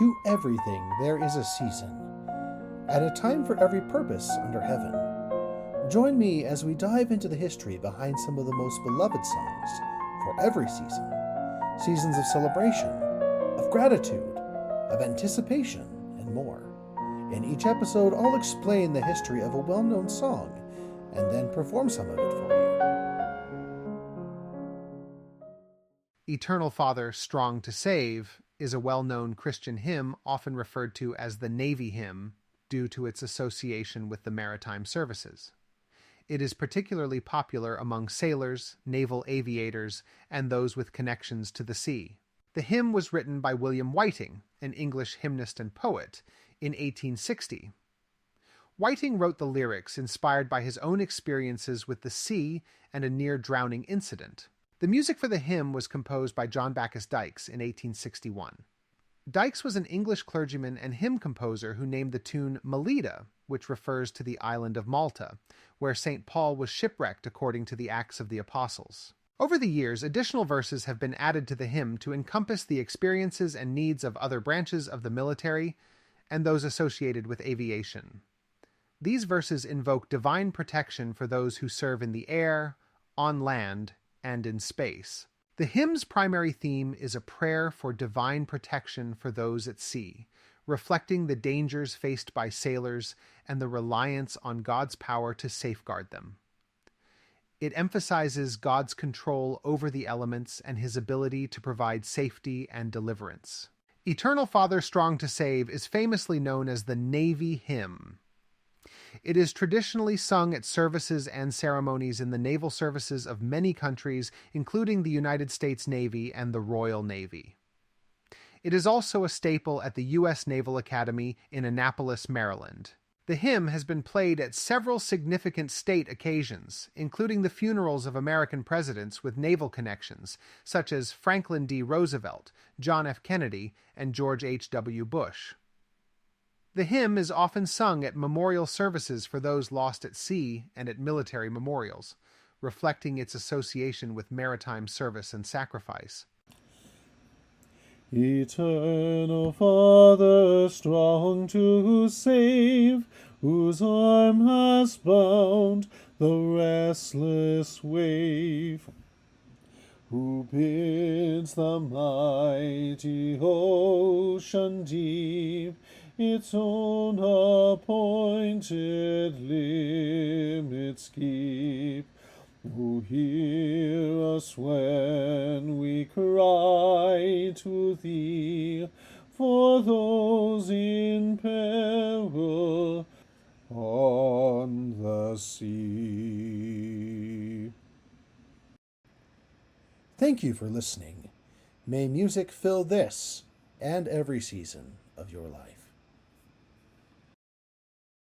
To everything there is a season, and a time for every purpose under heaven. Join me as we dive into the history behind some of the most beloved songs for every season. Seasons of celebration, of gratitude, of anticipation, and more. In each episode, I'll explain the history of a well-known song and then perform some of it for you. Eternal Father, Strong to Save is a well-known Christian hymn often referred to as the Navy hymn due to its association with the maritime services. It is particularly popular among sailors, naval aviators, and those with connections to the sea. The hymn was written by William Whiting, an English hymnist and poet, in 1860. Whiting wrote the lyrics inspired by his own experiences with the sea and a near-drowning incident. The music for the hymn was composed by Bacchus Dykes in 1861. Dykes was an English clergyman and hymn composer who named the tune Melita, which refers to the island of Malta, where St. Paul was shipwrecked according to the Acts of the Apostles. Over the years, additional verses have been added to the hymn to encompass the experiences and needs of other branches of the military and those associated with aviation. These verses invoke divine protection for those who serve in the air, on land, and in space. The hymn's primary theme is a prayer for divine protection for those at sea, reflecting the dangers faced by sailors and the reliance on God's power to safeguard them. It emphasizes God's control over the elements and his ability to provide safety and deliverance. Eternal Father, Strong to Save is famously known as the Navy hymn. It is traditionally sung at services and ceremonies in the naval services of many countries, including the United States Navy and the Royal Navy. It is also a staple at the U.S. Naval Academy in Annapolis, Maryland. The hymn has been played at several significant state occasions, including the funerals of American presidents with naval connections, such as Franklin D. Roosevelt, John F. Kennedy, and George H.W. Bush. The hymn is often sung at memorial services for those lost at sea and at military memorials, reflecting its association with maritime service and sacrifice. Eternal Father, strong to save, whose arm has bound the restless wave, who bids the mighty ocean deep its own appointed limits keep, who hear us when we cry to thee for those in peril on the sea. Thank you for listening. May music fill this and every season of your life.